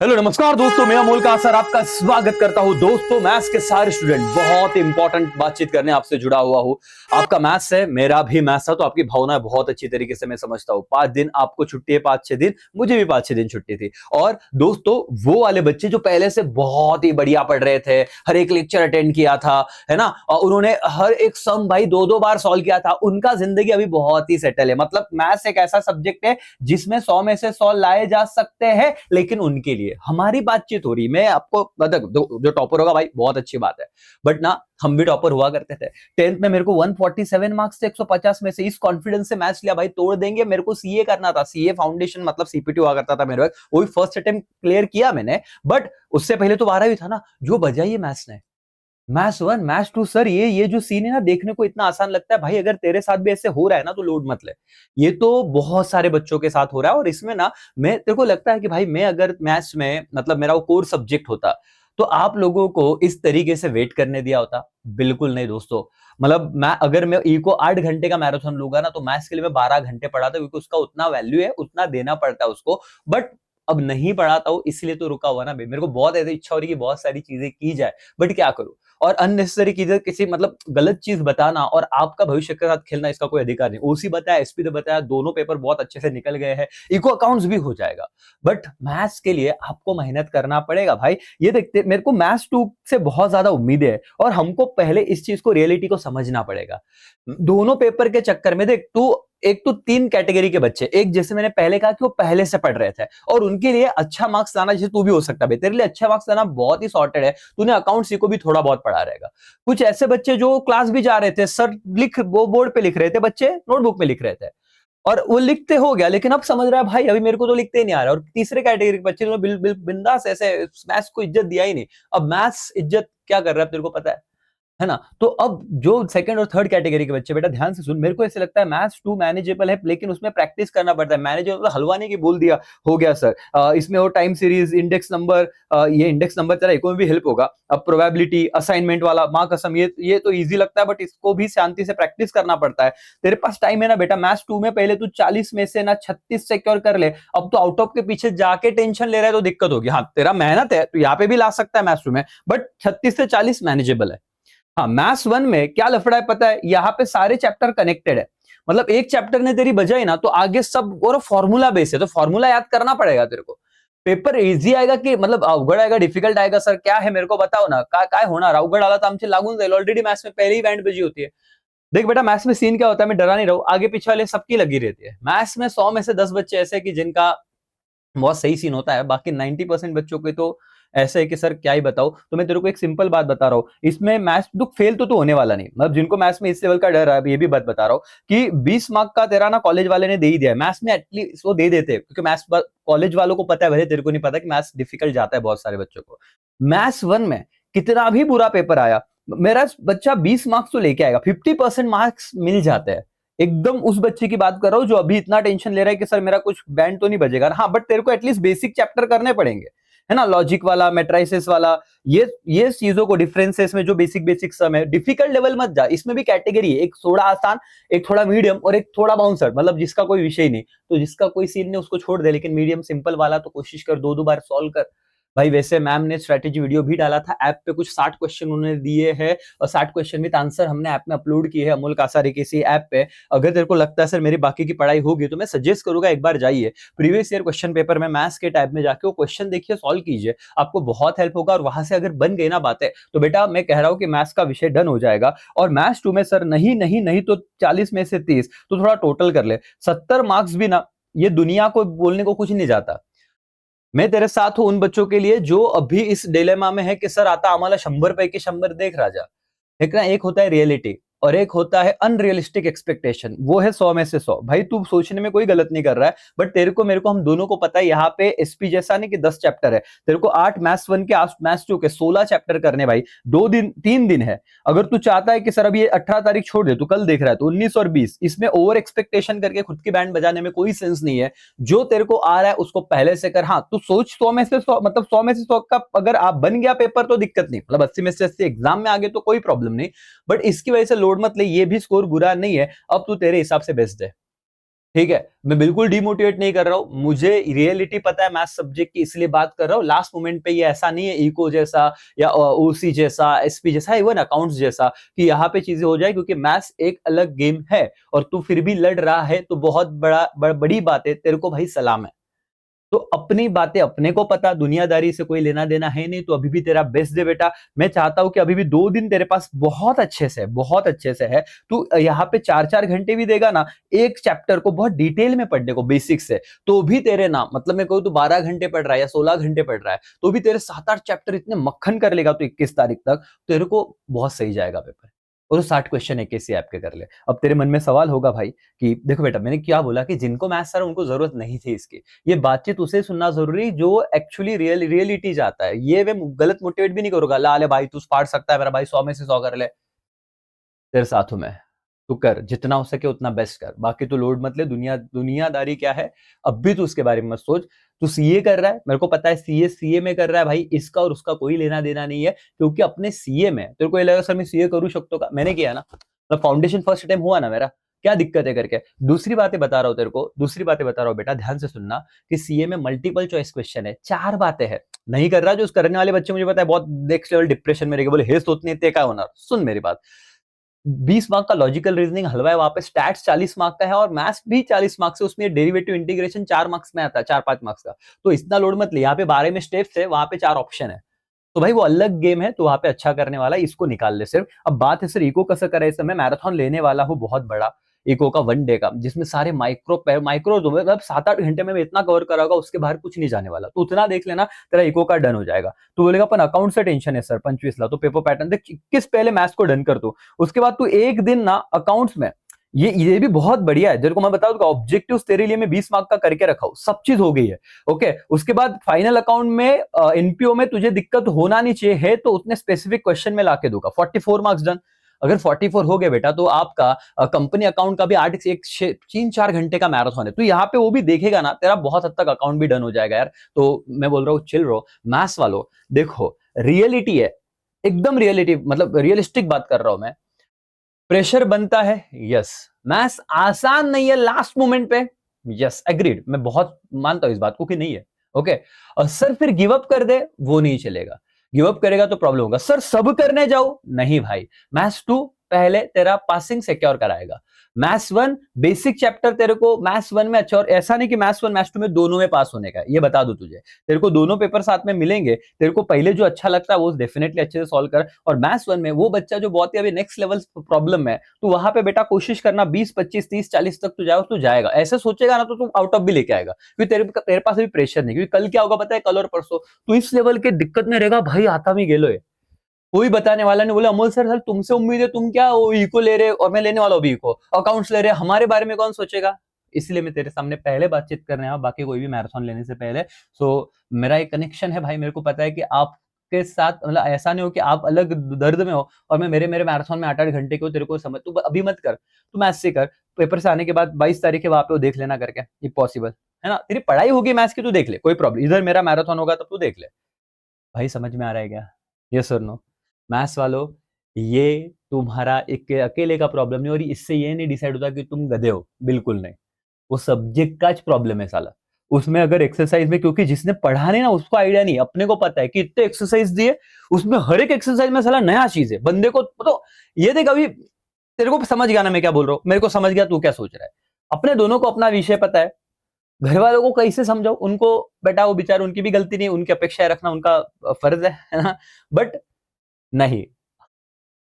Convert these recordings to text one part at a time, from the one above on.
Hello नमस्कार दोस्तों, मैं अमोल का सर आपका स्वागत करता हूं। दोस्तों, मैथ्स के सारे स्टूडेंट बहुत इंपॉर्टेंट बातचीत करने आपसे जुड़ा हुआ हूं। आपका मैथ्स है, मेरा भी मैथ्स था, तो आपकी भावना बहुत अच्छी तरीके से मैं समझता हूं। 5 दिन आपको छुट्टी है, 5-6 दिन मुझे भी 5-6 दिन छुट्टी थी। और दोस्तों, वो वाले बच्चे जो पहले से बहुत ही बढ़िया पढ़ रहे थे, हर एक लेक्चर अटेंड किया था, है ना, और उन्होंने हर एक सम भाई 2-2 बार सॉल्व किया था, उनका जिंदगी अभी बहुत ही सेटल है। मतलब मैथ्स एक ऐसा सब्जेक्ट है जिसमें 100 में से 100 लाए जा सकते हैं, लेकिन उनके लिए हमारी बातचीत हो रही। मैं आपको मतलब जो टॉपर होगा भाई बहुत अच्छी बात है, बट ना हम भी टॉपर हुआ करते थे। 10th में मेरे को 147 मार्क्स थे 150 में से। इस कॉन्फिडेंस से मैथ्स लिया भाई, तोड़ देंगे। मेरे को सीए करना था, सीए फाउंडेशन मतलब सीपीटी हुआ करता था मेरे वक्त, वही फर्स्ट अटेम्प्ट क्लियर किया मैंने। बट उससे पहले तो 12 भी था ना, जो बजाई मैथ्स ने। मैथ्स 1 मैथ्स 2 सर, ये जो सीन है ना, देखने को इतना आसान लगता है भाई। अगर तेरे साथ भी ऐसे हो रहा है ना, तो लोड मत ले। ये तो बहुत सारे बच्चों के साथ हो रहा है। और इसमें ना, मैं तेरे को लगता है कि भाई मैं अगर मैथ्स में मतलब मेरा वो कोर सब्जेक्ट होता, तो आप लोगों को इस तरीके से वेट करने दिया होता? बिल्कुल नहीं दोस्तों। मतलब मैं अगर मैं ई को 8 घंटे का मैराथन लूंगा ना, तो मैथ्स के लिए मैं 12 घंटे पढ़ाता, क्योंकि उसका उतना वैल्यू है, उतना देना पड़ता है उसको। बट अब नहीं पढ़ाता हूं, इसलिए तो रुका हुआ ना भाई। मेरे को बहुत ऐसी इच्छा हो रही है कि बहुत सारी चीजें की जाए, बट क्या करूं। और अननेसेसरी चीजें, किसी मतलब गलत चीज बताना और आपका भविष्य के साथ खेलना, इसका कोई अधिकार नहीं। ओसी बताया, एसपी ने बताया, दोनों पेपर बहुत अच्छे से निकल गए हैं, इको अकाउंट्स भी हो जाएगा। बट मैथ्स के लिए आपको मेहनत करना पड़ेगा भाई। ये देखते, मेरे को मैथ्स 2 से बहुत ज्यादा उम्मीदें है, और हमको पहले इस चीज को, रियलिटी को समझना पड़ेगा। दोनों पेपर के चक्कर में देख तू, एक तो 3 कैटेगरी के बच्चे, एक जैसे मैंने पहले कहा कि वो पहले से पढ़ रहे थे और उनके लिए अच्छा मार्क्स लाना, जैसे तू भी हो सकता है, तेरे लिए अच्छा मार्क्स लाना बहुत ही सॉर्टेड है। तूने अकाउंट्स को भी थोड़ा बहुत पढ़ा रहेगा। कुछ ऐसे बच्चे जो क्लास भी जा रहे थे, सर लिख वो बोर्ड पे लिख रहे थे, बच्चे नोटबुक में लिख रहे थे, और वो लिखते हो गया, लेकिन अब समझ रहा है भाई अभी मेरे को तो लिखते ही नहीं आ रहा। और तीसरे कैटेगरी के बच्चे जो बिंदास ऐसे मैथ्स को इज्जत दिया ही नहीं। अब मैथ्स इज्जत क्या कर रहा है तेरे को पता है ना? तो अब जो सेकंड और थर्ड कैटेगरी के बच्चे, बेटा ध्यान से सुन। मेरे को ऐसे लगता है मैथ्स 2 मैनेजेबल है, लेकिन उसमें प्रैक्टिस करना पड़ता है। मैनेजेबल मतलब हलवाने की बोल दिया हो गया सर। इसमें वो टाइम सीरीज, इंडेक्स नंबर, ये इंडेक्स नंबर तेरा एक में भी हेल्प होगा। अब प्रोबेबिलिटी, असाइनमेंट वाला, माँ कसम, ये तो इजी लगता है, बट इसको भी शांति से प्रैक्टिस करना पड़ता है। तेरे पास टाइम है ना बेटा। मैथ्स 2 में पहले तू 40 में से ना 36 सिक्योर कर ले। अब तो आउट ऑफ के पीछे जाके टेंशन ले रहा है, तो दिक्कत होगी। हाँ, तेरा मेहनत है तो यहाँ पे भी ला सकता है मैथ्स 2 में, बट 36 से 40 मैनेजेबल है। हाँ, मैथ्स 1 में क्या लफड़ा है पता है? यहाँ पे सारे चैप्टर कनेक्टेड है। मतलब एक चैप्टर ने तेरी बजाई ना, तो आगे सब और फॉर्मूला बेस है, तो फॉर्मूला याद करना पड़ेगा तेरे को। पेपर इजी आएगा कि मतलब अवघड आएगा, डिफिकल्ट आएगा सर, क्या है मेरे को बताओ ना। काय होणार? अवघड आला तर आमचे लागून जाईल। ऑलरेडी मैथ्स में पहले ही बैंड बजी होती है। देख बेटा, मैथ्स में सीन क्या होता है, मैं डरा नहीं रहा हूं, आगे पीछे वाले सबकी लगी रहती है। मैथ्स में 100 में से 10 बच्चे ऐसे कि जिनका बहुत सही सीन होता है, बाकी 90% बच्चों के तो ऐसे है कि सर क्या ही बताओ। तो मैं तेरे को एक सिंपल बात बता रहा हूँ, इसमें मैथ्स तो फेल तो होने वाला नहीं। मतलब जिनको मैथ्स में इस लेवल का डर है, ये भी बात बता रहा हूँ कि 20 मार्क का तेरा ना कॉलेज वाले ने दे ही दिया है। मैथ्स में एटलीस्ट वो दे देते हैं, क्योंकि मैथ्स कॉलेज वालों को पता है, भले तेरे को नहीं पता कि मैथ्स डिफिकल्ट जाता है बहुत सारे बच्चों को। मैथ्स 1 में कितना भी बुरा पेपर आया, मेरा बच्चा 20 मार्क्स तो लेके आएगा, 50% मार्क्स मिल जाते हैं। एकदम उस बच्चे की बात कर रहा हूं जो अभी इतना टेंशन ले रहा है कि सर मेरा कुछ बैंड तो नहीं बजेगा। हाँ, बट तेरे को एटलीस्ट बेसिक चैप्टर करने पड़ेंगे, है ना, लॉजिक वाला, मैट्रिसेस वाला, ये चीजों को, डिफरेंसेस में जो बेसिक बेसिक सम है। डिफिकल्ट लेवल मत जा। इसमें भी कैटेगरी है, एक थोड़ा आसान, एक थोड़ा मीडियम, और एक थोड़ा बाउंसर, मतलब जिसका कोई विषय नहीं। तो जिसका कोई सीन नहीं उसको छोड़ दे, लेकिन मीडियम सिंपल वाला तो कोशिश कर 2-2 बार सॉल्व कर। भाई वैसे मैम ने स्ट्रेटेजी वीडियो भी डाला था ऐप पे, कुछ 60 क्वेश्चन उन्होंने दिए हैं, और 60 क्वेश्चन विद आंसर हमने ऐप में अपलोड किए हैं, अमोल कासारे के इसी ऐप पे। अगर तेरे को लगता है सर मेरी बाकी की पढ़ाई होगी, तो मैं सजेस्ट करूंगा एक बार जाइए प्रीवियस ईयर क्वेश्चन पेपर में मैथ्स के टाइप में जाके वो क्वेश्चन देखिए, सॉल्व कीजिए, आपको बहुत हेल्प होगा। और वहां से अगर बन गई ना बातें, तो बेटा मैं कह रहा हूं कि मैथ्स का विषय डन हो जाएगा। और मैथ्स 2 में सर नहीं नहीं नहीं तो 40 में से 30, तो थोड़ा टोटल कर ले। 70 मार्क्स भी ना, ये दुनिया को बोलने को कुछ नहीं जाता। मैं तेरे साथ हूं उन बच्चों के लिए जो अभी इस डिलेमा में है कि सर आता आम्हाला 100 पैकी 100 देख राजा। एक ना, एक होता है रियलिटी और एक होता है अनरियलिस्टिक एक्सपेक्टेशन। वो है 100 में से 100। भाई तू सोचने में कोई गलत नहीं कर रहा है, बट तेरे को मेरे को, हम दोनों को पता है यहाँ पे एसपी जैसा नहीं कि 10 चैप्टर है। तेरे को 8 मैथ्स 1 के, मैथ्स 2 के 16 चैप्टर करने भाई। 2 दिन 3 दिन है। अगर तू चाहता है कि सर अभी 18 तारीख छोड़ दे, तू कल देख रहा है, तो 19 और 20 इसमें ओवर एक्सपेक्टेशन करके खुद की बैंड बजाने में कोई सेंस नहीं है। जो तेरे को आ रहा है उसको पहले से कर। हाँ, तू सोच 100 में से 100, मतलब 100 में से 100 का अगर आप बन गया पेपर तो दिक्कत नहीं, मतलब 80 में से 80 एग्जाम में आगे तो कोई प्रॉब्लम नहीं। बट इसकी वजह से लोड मत ले, ये भी स्कोर बुरा नहीं है। अब तू तेरे हिसाब से बेस्ट है। ठीक है, मैं बिल्कुल डिमोटिवेट नहीं कर रहा हूँ, मुझे रियलिटी पता है मैथ्स सब्जेक्ट की, इसलिए बात कर रहा हूँ। लास्ट मोमेंट पे ये ऐसा नहीं है इको जैसा या ओसी जैसा, एसपी जैसा, इवन अकाउंट्स जैसा कि यहाँ पे चीजें हो जाए, क्योंकि मैथ्स एक अलग गेम है और तू फिर भी लड़ रहा है तो बहुत बड़ी बात है, तेरे को भाई सलाम है। तो अपनी बातें अपने को पता, दुनियादारी से कोई लेना देना है नहीं, तो अभी भी तेरा बेस्ट दे बेटा। मैं चाहता हूं कि अभी भी 2 दिन तेरे पास बहुत अच्छे से है। तू यहाँ पे 4-4 घंटे भी देगा ना एक चैप्टर को बहुत डिटेल में पढ़ने को, बेसिक से, तो भी तेरे ना, मतलब मैं कहूँ तो 12 घंटे पढ़ रहा है या 16 घंटे पढ़ रहा है, तो भी तेरे 7-8 चैप्टर इतने मक्खन कर लेगा तो 21 तारीख तक तेरे को बहुत सही जाएगा पेपर। और 60 क्वेश्चन एक ऐप के कर ले। अब तेरे मन में सवाल होगा भाई कि देखो बेटा, मैंने क्या बोला कि जिनको मैथ्स आ रहा है उनको जरूरत नहीं थी इसकी। ये बातचीत उसे सुनना जरूरी जो एक्चुअली रियलिटी चाहता है। ये मैं गलत मोटिवेट भी नहीं करूंगा, ला ले भाई तू फाड़ सकता है, मेरा भाई 100 में से 100 कर ले, तेरे साथ हूं मैं, तू कर जितना हो सके उतना बेस्ट कर, बाकी तू लोड मत ले। दुनियादारी क्या है अब भी तू उसके बारे में मत सोच। तू सीए कर रहा है, मेरे को पता है सीए में कर रहा है भाई, इसका और उसका कोई लेना देना नहीं है, क्योंकि अपने सीए में तेरे को ये लगा सर मैं सीए करू सकता का, मैंने किया ना, मतलब फाउंडेशन फर्स्ट टाइम हुआ ना मेरा, क्या दिक्कत है करके। दूसरी बातें बता रहा हूं तेरे को, दूसरी बातें बता रहा हूं बेटा, ध्यान से सुनना कि सीए में मल्टीपल चॉइस क्वेश्चन है, 4 बातें हैं। नहीं कर रहा जो करने वाले बच्चे मुझे पता है बहुत नेक्स्ट लेवल डिप्रेशन में रहेगा, बोले हे सोचने ते का होना, सुन मेरी बात। 20 मार्क का लॉजिकल रीजनिंग हलवा है, वहां पे स्टैट्स 40 मार्क का है और मैथ्स भी 40 मार्क्स है, उसमें डेरिवेटिव इंटीग्रेशन 4 मार्क्स में आता है, 4-5 मार्क्स का। तो इतना लोड मत ले, यहाँ पे 12 में स्टेप्स है, वहां पे 4 ऑप्शन है, तो भाई वो अलग गेम है, तो वहां पे अच्छा करने वाला है, इसको निकाल ले सिर्फ। अब बात है सर इको कैसे करे, इस समय मैराथन लेने वाला हूँ बहुत बड़ा, इको का 1 डे का, जिसमें सारे माइक्रो मतलब 7-8 घंटे में इतना कवर कराऊंगा, उसके बाहर कुछ नहीं जाने वाला, तो उतना देख लेना, तेरा इको का डन हो जाएगा। तो बोलेगा अपन अकाउंट से टेंशन है सर 25 लाख, तो पेपर पैटर्न देख 21 पहले मैथ्स को डन कर दो, उसके बाद तू एक दिन ना अकाउंट्स में, ये भी बहुत बढ़िया है, तेरे को मैं बता दूंगा ऑब्जेक्टिव्स तेरे लिए मैं 20 मार्क का करके रखा हूं, सब चीज हो गई है। ओके, उसके बाद फाइनल अकाउंट में एनपीओ में तुझे दिक्कत होना नहीं चाहिए है, तो उतने स्पेसिफिक क्वेश्चन में लाके दूंगा, 44 मार्क्स डन। अगर 44 हो गए बेटा, तो आपका कंपनी अकाउंट का भी 3-4 घंटे का मैराथन है, तो यहाँ पे वो भी देखेगा ना, तेरा बहुत हद तक अकाउंट भी डन हो जाएगा यार। तो मैं बोल रहा हूँ चिल रहो मैथ्स वालों, देखो रियलिटी है, एकदम रियलिटी, मतलब रियलिस्टिक बात कर रहा हूं मैं। प्रेशर बनता है, यस, मैथ्स आसान नहीं है लास्ट मोमेंट पे, यस एग्रीड, मैं बहुत मानता हूं इस बात को कि नहीं है। ओके, और सर फिर गिव अप कर दे, वो नहीं चलेगा, गिव अप करेगा तो प्रॉब्लम होगा। सर सब करने जाओ, नहीं भाई, मैथ्स 2 पहले तेरा पासिंग सिक्योर कराएगा। मैथ्स 1 बेसिक चैप्टर तेरे को मैथ्स 1 में अच्छा, और ऐसा नहीं कि मैथ्स 1 मैथ्स 2 में दोनों में पास होने का है, ये बता दूं तुझे, तेरे को दोनों पेपर साथ में मिलेंगे, तेरे को पहले जो अच्छा लगता है वो डेफिनेटली अच्छे से सॉल्व कर। और मैथ्स 1 में वो बच्चा जो बहुत ही अभी नेक्स्ट लेवल प्रॉब्लम में, तो वहां पे बेटा कोशिश करना 20-25-30-40 तक तो जाएगा, ऐसे सोचेगा ना तो तू आउट ऑफ भी लेके आएगा, क्योंकि तेरे पास अभी प्रेशर नहीं, क्योंकि कल क्या होगा पता है, कल और परसों तो इस लेवल के दिक्कत में रहेगा भाई, आता भी गेलो है, कोई बताने वाला नहीं। बोले अमोल सर तुमसे उम्मीद है, तुम क्या वो इको ले रहे और मैं लेने वाला हूँ इको, अकाउंट्स ले रहे, हमारे बारे में कौन सोचेगा। इसलिए मैं तेरे सामने पहले बातचीत करने आया, बाकी कोई भी मैराथन लेने से पहले। सो मेरा एक कनेक्शन है भाई, मेरे को पता है कि आपके साथ, मतलब ऐसा नहीं हो कि आप अलग दर्द में हो और मैं मेरे मेरे मैराथन में 8-8 घंटे को तेरे को समझ, तू अभी मत कर, तू मैथ्स से कर, पेपर से आने के बाद 22 तारीख है वहां पे वो देख लेना करके, ये पॉसिबल है ना, तेरी पढ़ाई होगी मैथ्स की, तू देख ले, कोई प्रॉब्लम, इधर मेरा मैराथन होगा तब तू देख ले। भाई समझ में आ रहा है क्या, यस और नो। मैथ्स वालों, ये तुम्हारा एक अकेले का प्रॉब्लम नहीं, और इससे ये नहीं डिसाइड होता कि तुम गधे हो, बिल्कुल नहीं, वो सब्जेक्ट का प्रॉब्लम है साला। उसमें अगर एक्सरसाइज में, क्योंकि जिसने पढ़ा नहीं ना उसको आइडिया नहीं, अपने को पता है कि इतने एक्सरसाइज दिए, उसमें हर एक एक्सरसाइज में साला नया चीज है बंदे को, तो ये देख अभी तेरे को समझ गया ना मैं क्या बोल रहा हूं, मेरे को समझ गया तू क्या सोच रहा है। अपने दोनों को अपना विषय पता है, घर वालों को कैसे समझाओ, उनको बेटा वो बेचारे, उनकी भी गलती नहीं, उनकी अपेक्षाएं रखना उनका फर्ज है ना, बट नहीं,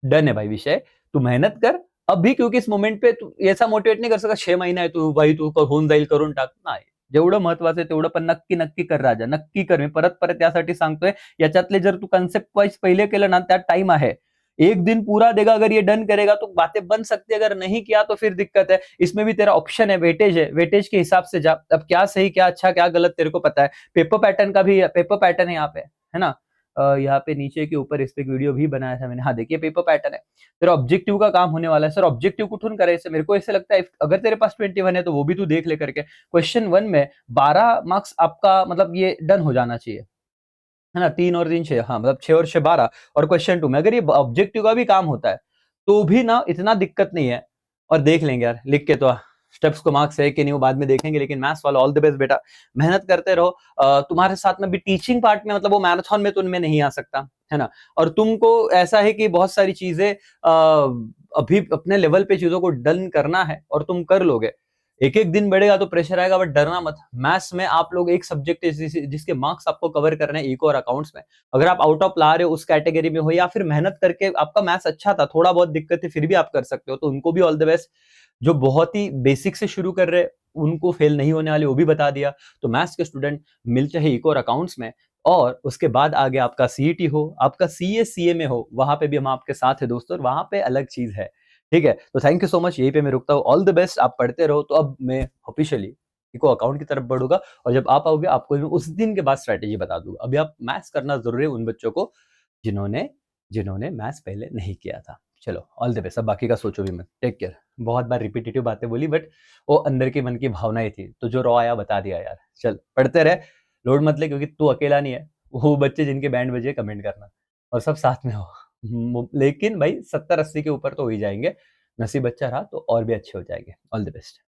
डन है भाई विषय, तू मेहनत कर अभी, क्योंकि इस मोमेंट पे तू ऐसा मोटिवेट नाही कर सकत, 6 महिने आहे तू भाई, तू होऊन जाईल करून टाक, नाही, जेवढं महत्वाचं आहे तेवढं पण नक्की नक्की कर राजा, नक्की कर, मी परत परत यासाठी सांगतोय, याच्यातले जर तू कन्सेप्ट वाइज पहिले केलं ना, त्यात टाइम आहे, एक दिन पूरा देगा, अगर ये डन करेगा तो बातें बन सकती है, अगर नहीं किया तो फिर दिक्कत है। इसमें भी तेरा ऑप्शन है, वेटेज के हिसाब से जा, अब क्या सही क्या अच्छा क्या गलत तेरे को पता है। पेपर पैटर्न का भी पेपर पैटर्न है यहाँ पे, है ना, यहाँ पे नीचे के ऊपर इस पे एक वीडियो भी बनाया था मैंने, हाँ देखिए पेपर पैटर्न है, तेरा ऑब्जेक्टिव का काम होने वाला है। सर ऑब्जेक्टिव कुठून करायचं, मेरे को ऐसे लगता है अगर तेरे पास 21 है तो वो भी तू देख ले करके, क्वेश्चन 1 में 12 मार्क्स आपका, मतलब ये डन हो जाना चाहिए, है ना, 3 और 3 6, हाँ मतलब 6 और 6 12, और क्वेश्चन 2 में अगर ये ऑब्जेक्टिव का भी काम होता है तो भी ना इतना दिक्कत नहीं है, और देख लेंगे यार लिख के तो स्टेप्स को मार्क्स है कि नहीं वो बाद में देखेंगे, लेकिन मैथ्स वाला ऑल द बेस्ट बेटा, मेहनत करते रहो। तुम्हारे साथ में भी टीचिंग पार्ट में, मतलब वो मैराथन में तो उनमें नहीं आ सकता है ना, और तुमको ऐसा है कि बहुत सारी चीजें अभी अपने लेवल पे चीजों को डन करना है और तुम कर लोगे। एक एक दिन बढ़ेगा तो प्रेशर आएगा, बट डरना मत। मैथ्स में आप लोग एक सब्जेक्ट जिसके मार्क्स आपको कवर करने हैं, इको और अकाउंट्स में, अगर आप आउट ऑफ ला रहे हो उस कैटेगरी में हो, या फिर मेहनत करके आपका मैथ्स अच्छा था, थोड़ा बहुत दिक्कत है फिर भी आप कर सकते हो, तो उनको भी ऑल द बेस्ट। जो बहुत ही बेसिक से शुरू कर रहे उनको फेल नहीं होने वाले, वो भी बता दिया। तो मैथ्स के स्टूडेंट मिल चाहे इको और अकाउंट्स में, और उसके बाद आगे आपका सीईटी हो, आपका सीए सीए में हो, वहां पे भी हम आपके साथ है दोस्तों, और वहां पे अलग चीज है। ठीक है, तो थैंक यू सो मच, यहीं पे मैं रुकता हूँ। ऑल द बेस्ट, आप पढ़ते रहो। तो अब मैं ऑफिशियली इको अकाउंट की तरफ बढ़ूंगा, और जब आप आओगे आपको मैं उस दिन के बाद स्ट्रैटेजी बता दूंगा। अभी आप मैथ्स करना जरूरी है उन बच्चों को जिन्होंने जिन्होंने मैथ्स पहले नहीं किया था। चलो ऑल द बेस्ट, अब बाकी का सोचो भी मत। Take care. बहुत बार रिपीटेटिव बातें बोली, बट वो अंदर की मन की भावनाएं थी, तो जो रॉ आया बता दिया यार। चल पढ़ते रहे, लोड मत ले, क्योंकि तू अकेला नहीं है। वो बच्चे जिनके बैंड बजे कमेंट करना, और सब साथ में हो। लेकिन भाई 70-80 के ऊपर तो हो ही जाएंगे। नसीब अच्छा रहा तो और भी अच्छे हो जाएंगे। All the best.